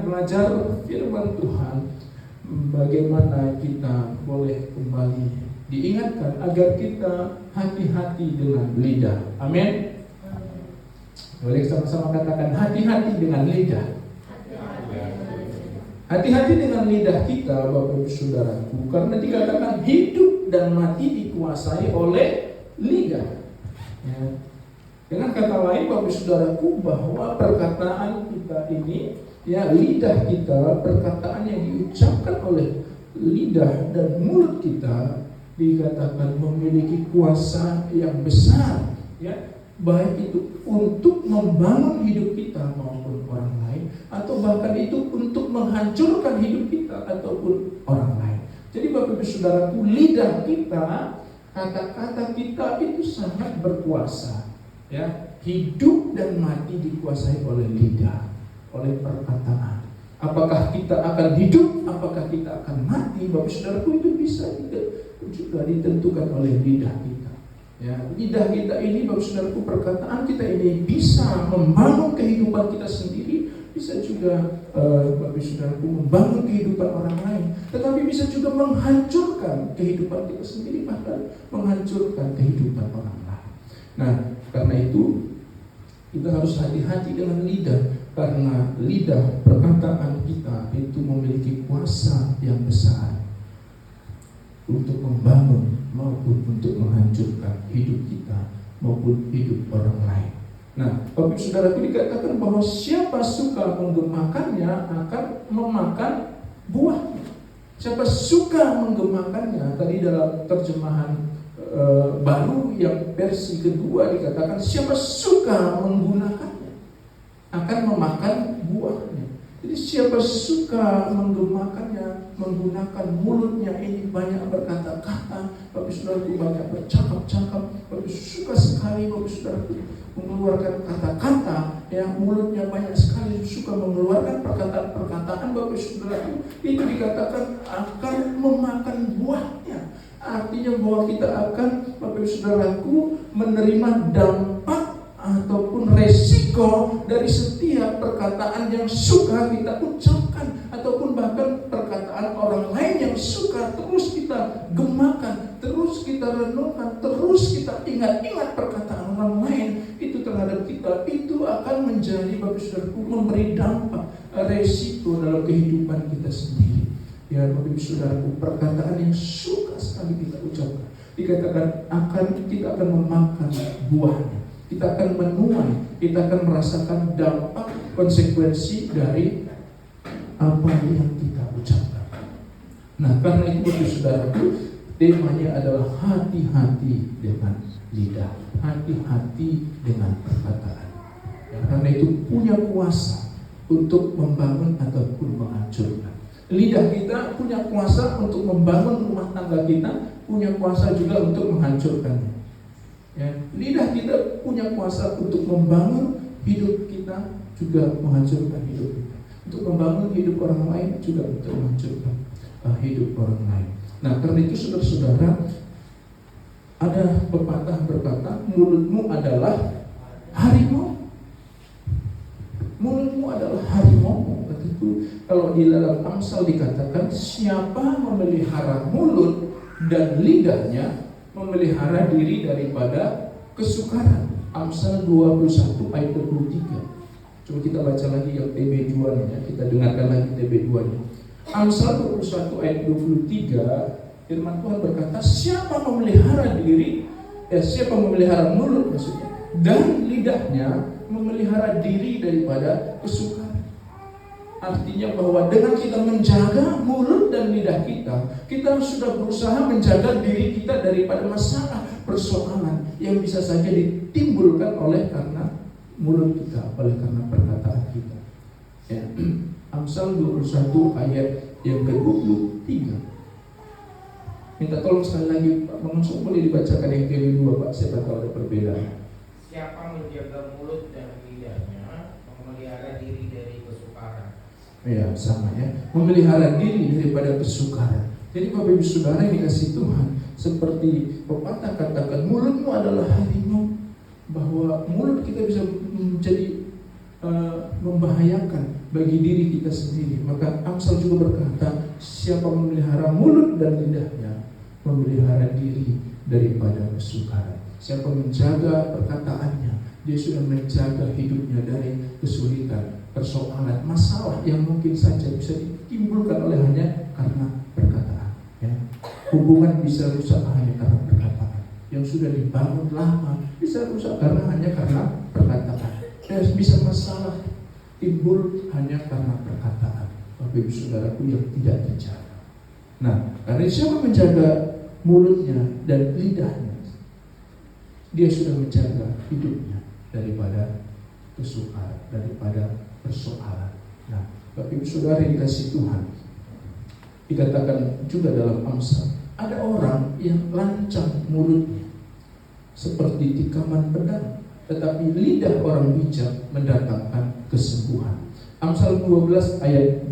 Belajar firman Tuhan, bagaimana kita boleh kembali diingatkan agar kita hati-hati dengan lidah. Amin. Boleh sama-sama katakan hati-hati dengan lidah. Hati-hati dengan lidah kita, Bapak Ibu Saudaraku, karena dikatakan hidup dan mati dikuasai oleh lidah. Ya. Dengan kata lain, Bapak Ibu Saudaraku, bahwa perkataan kita ini, ya, lidah kita, perkataan yang diucapkan oleh lidah dan mulut kita dikatakan memiliki kuasa yang besar, ya, baik itu untuk membangun hidup kita maupun orang lain, atau bahkan itu untuk menghancurkan hidup kita ataupun orang lain. Jadi Bapak Ibu Saudaraku, lidah kita, kata-kata kita itu sangat berkuasa, ya. Hidup dan mati dikuasai oleh lidah, oleh perkataan. Apakah kita akan hidup, apakah kita akan mati, Bapak Saudaraku, itu bisa juga ditentukan oleh lidah kita. Ya, lidah kita ini, Bapak Saudaraku, perkataan kita ini bisa membangun kehidupan kita sendiri, bisa juga Bapak Saudaraku membangun kehidupan orang lain, tetapi bisa juga menghancurkan kehidupan kita sendiri, bahkan menghancurkan kehidupan orang lain. Nah, karena itu kita harus hati-hati dengan lidah, karena lidah, perkataan kita itu memiliki kuasa yang besar untuk membangun maupun untuk menghancurkan hidup kita maupun hidup orang lain. Nah, Bapak Saudaraku, dikatakan bahwa siapa suka menggemakannya akan memakan buahnya. Siapa suka menggemakannya, tadi dalam terjemahan baru yang versi kedua dikatakan siapa suka menggunakannya akan memakan buahnya. Jadi siapa suka menggemakannya, menggunakan mulutnya ini banyak berkata-kata, Bapak Saudaraku, banyak bercakap-cakap, Bapak suka sekali Bapak Saudaraku mengeluarkan kata-kata, yang mulutnya banyak sekali suka mengeluarkan perkataan-perkataan, Bapak Saudaraku, itu dikatakan akan memakan buahnya. Artinya bahwa kita akan, Bapak Saudaraku, menerima dampak ataupun resiko dari setiap perkataan yang suka kita ucapkan, ataupun bahkan perkataan orang lain yang suka terus kita gemakan, terus kita renungkan, terus kita ingat-ingat perkataan orang lain itu terhadap kita, itu akan menjadi, Bapak Saudaraku, memberi dampak resiko dalam kehidupan kita sendiri. Ya, Bapak Ibu Saudaraku, perkataan yang suka sekali kita ucapkan, dikatakan kita akan memakan buahnya, kita akan menuai, kita akan merasakan dampak konsekuensi dari apa yang kita ucapkan. Nah, karena itu Bapak Saudaraku, temanya adalah hati-hati dengan lidah, hati-hati dengan perkataan. Ya, karena itu punya kuasa untuk membangun ataupun menghancurkan. Lidah kita punya kuasa untuk membangun rumah tangga kita, punya kuasa juga untuk menghancurkannya. Ya, lidah kita punya kuasa untuk membangun hidup kita, juga menghancurkan hidup kita. Untuk membangun hidup orang lain, juga untuk menghancurkan hidup orang lain. Nah, karena itu saudara-saudara, ada pepatah berkata, mulutmu adalah harimau. Mulutmu adalah harimau. Kalau di dalam Amsal dikatakan siapa memelihara mulut dan lidahnya memelihara diri daripada kesukaran. Amsal 21 ayat 23. Coba kita baca lagi yang TB2 nya, kita dengarkan lagi TB2 nya. Amsal 21 ayat 23, firman Tuhan berkata, siapa memelihara diri, siapa memelihara mulut maksudnya, dan lidahnya memelihara diri daripada kesukaran. Artinya bahwa dengan kita menjaga mulut dan lidah kita sudah berusaha menjaga diri kita daripada masalah, persoalan yang bisa saja ditimbulkan oleh karena mulut kita, oleh karena perkataan kita. Ya. Amsal 21 ayat yang ke-23. Minta tolong sekali lagi Pak Mengusung, boleh dibacakan yang kedua Pak, siapa tahu ada perbedaan. Siapa menjaga mulut dan lidahnya memelihara diri dari kesukaran. Ya, sama ya, memelihara diri daripada kesukaran. Jadi Bapak Ibu Saudara yang dikasih Tuhan, seperti pepatah katakan, mulutmu adalah harimau, bahwa mulut kita bisa menjadi membahayakan bagi diri kita sendiri. Maka Amsal juga berkata, siapa memelihara mulut dan lidahnya, memelihara diri daripada kesukaran. Siapa menjaga perkataannya, dia sudah menjaga hidupnya dari kesulitan, persoalan, masalah yang mungkin saja bisa ditimbulkan oleh hanya karena perkataan. Ya. Hubungan bisa rusak hanya karena perkataan. Yang sudah dibangun lama bisa rusak hanya karena perkataan. Bisa masalah timbul hanya karena perkataan. Bapak Ibu Saudaraku yang tidak terjaga. Nah, karena siapa menjaga mulutnya dan lidahnya, dia sudah menjaga hidupnya daripada kesukaran, daripada persoalan. Nah, Bapak Ibu Saudara yang dikasihi Tuhan, dikatakan juga dalam Amsal, ada orang yang lancang mulutnya seperti tikaman pedang, tetapi lidah orang bijak mendatangkan kesembuhan. Amsal 12 ayat